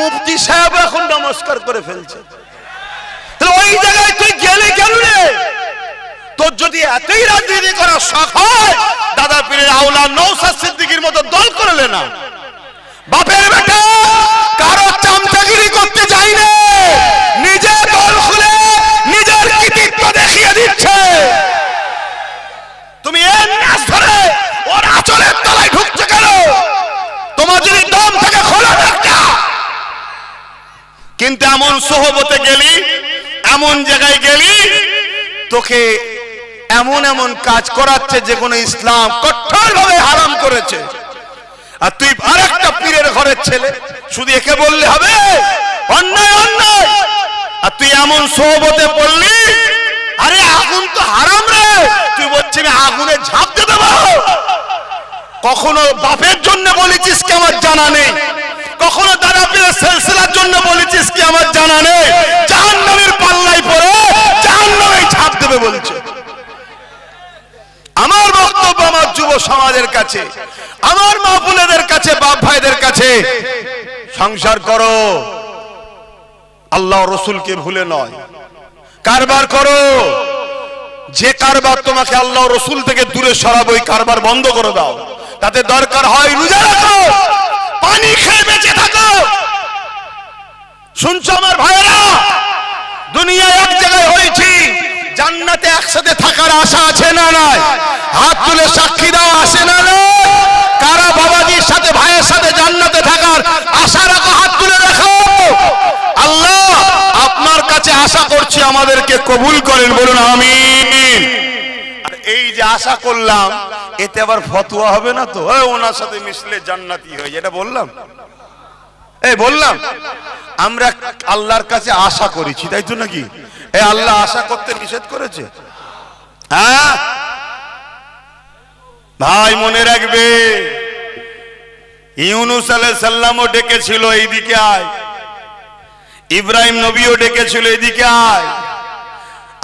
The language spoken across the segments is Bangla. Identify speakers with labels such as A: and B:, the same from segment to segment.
A: মুফতি সাহেব এখন নমস্কার করে ফেলছে। তাহলে ওই জায়গায় তুই গেলে কেন রে? তোর যদি এতই রাজনীতি করার শখ হয়, দাদা পীরের আওলাদ নওশাদ সিদ্দিকীর মতো দল করলে না। বাপের বেটা কারো চামচাগিরি করতে যাই না, নিজে দল খুলে নিজের কৃতিত্ব দেখিয়ে দিচ্ছে। তুমি এর নাচ ধরে ওর আঁচলের তলায় ঢুকছে কেন? তোমার যদি দম থেকে খোলা একটা, কিন্তু এমন সোহবতে গেলি, এমন জায়গায় গেলি, তোকে এমন এমন কাজ করাচ্ছে যেগুলো ইসলাম কঠোরভাবে হারাম করেছে। আর তুই আরেকটা পীরের ঘরের ছেলে, শুধু একে বললে হবে অন্যায় অন্যায়, আর তুই এমন সোহবতে পড়লি, আরে আগুন তো হারাম রে, তুই বলছিস আমি আগুনে ঝাঁপ দিয়ে দেবো। কখনো বাপের জন্য বলেছিস কি আমার জানা নেই? কখনো দাদা পীরের সিলসিলার জন্য বলেছিস কি আমার জানা নেই? জাহান্নামের পাল্লায় পড়ে জাহান্নামে ঝাঁপ দেবে বলছে। আমার বক্তব্য আমার যুব সমাজের কাছে, আমার মা বোনেদের কাছে, বাপ ভাইদের কাছে, সংসার করো, আল্লাহ রসুলকে ভুলে নয়। কারবার করো, যে কারবার তোমাকে আল্লাহ রসুল থেকে দূরে সরাবো, ওই কারবার বন্ধ করে দাও। তাতে দরকার হয় রোজা রাখো, পানি খেয়ে বেঁচে থাকো। শুনছো আমার ভাইয়েরা, দুনিয়ায় এক জায়গায় হয়েছি, জান্নাতে একসাথে থাকার আশা আছে না নাই? হাত তুলে সাক্ষী দাও, আসে না নাই? কারা বাবাজির সাথে ভাইয়ের সাথে জান্নাতে থাকার আশা রাখো, হাত তুলে রাখো। আল্লাহ আপনার কাছে আশা করছি আমাদেরকে কবুল করেন, বলুন আমিন। আর এই যে আশা করলাম, এতে আবার ফতোয়া হবে না তো? ওনার সাথে মিশলে জান্নাতি হয়ে, এটা বললাম, এই বললাম আমরা আল্লাহর কাছে আশা করেছি, তাই তো নাকি? এই আল্লাহ আশা করতে নিষেধ করেছে? হ্যাঁ ভাই, মনে রাখবে, ইউনূস আলাইহিস সালামও ডেকেছিল এইদিকে আয়, ইব্রাহিম নবীও ডেকেছিল এদিকে আয়।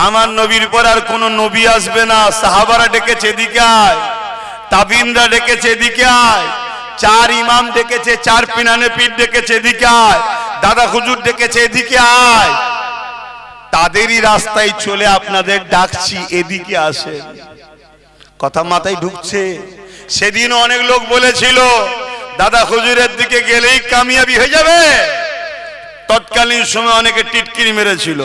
A: আমার নবীর পর আর কোন নবী আসবে না, সাহাবারা ডেকেছে এদিকে আয়, তাবিনরা ডেকেছে এদিকে আয়, চার ইমাম ডেকেছে, চার পিনানে পীর ডেকেছে এদিকে আয়, দাদা হুজুর ডেকেছে এদিকে আয়। তাদেরই রাস্তায় চলে আপনাদের ডাকছি, এদিকে আসেন। কথা মাথায় ঢুকছে? সেদিন অনেক লোক বলেছিল দাদা হুজুরের দিকে গেলেই কামিয়াবি হয়ে যাবে। তৎকালীন সময় অনেকে টিটকিরি মেরেছিল।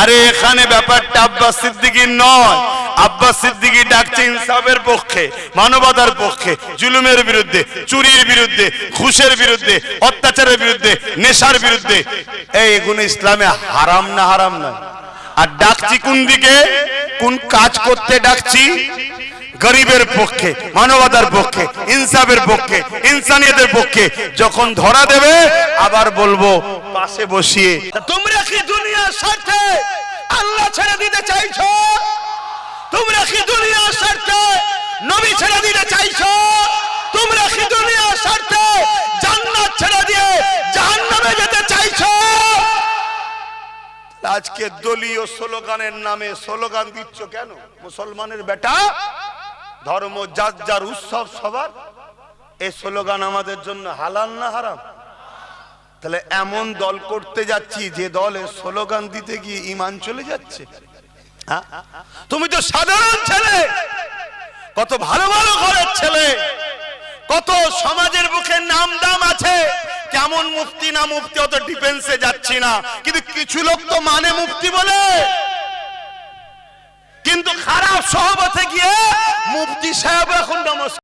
A: আরে এখানে ব্যাপারটা আব্বাস সিদ্দিকীর নয়। আব্বাস সিদ্দিকী ডাকছে ইনসাফের পক্ষে, মানবতার পক্ষে, জুলুমের বিরুদ্ধে, চুরির বিরুদ্ধে, ঘুষের বিরুদ্ধে, অত্যাচারের বিরুদ্ধে, নেশার বিরুদ্ধে। এগুলো ইসলামে হারাম না? হারাম না। আর ডাকছি কোন দিকে, কোন কাজ করতে ডাকছি? গরিবের পক্ষে, মানবতার পক্ষে, ইনসাফের পক্ষে, ইনসানিয়তের পক্ষে। যখন ধরা দেবে আবার বলবো পাশে বসিয়ে, তোমরা কি দুনিয়ার স্বার্থে আল্লাহ ছেড়ে দিতে চাইছো? তোমরা কি দুনিয়ার স্বার্থে নবী ছেড়ে দিতে চাইছো? তোমরা কি দুনিয়ার স্বার্থে জান্নাত ছেড়ে দিয়ে জাহান্নামে যেতে চাইছো? আজকে দলীয় স্লোগানের নামে স্লোগান দিচ্ছ কেন? মুসলমানের বেটা, ধর্ম যার যার, উৎসব সবার। এই স্লোগান আমাদের জন্য হালাল না হারাম? তাহলে এমন দল করতে যাচ্ছি যে দলের স্লোগান দিতে গিয়ে ঈমান চলে যাচ্ছে। তুমি তো সাধারণ ছেলে, কত ভালো ভালো ঘরের ছেলে, কত সমাজের বুকে নাম দাম আছে। কেমন মুফতি না মুফতি অত ডিফেন্সে যাচ্ছি না, কিন্তু কিছু লোক তো মানে মুফতি বলে, কিন্তু খারাপ সহবতে গিয়ে মুফতি সাহেব এখন নমস্কার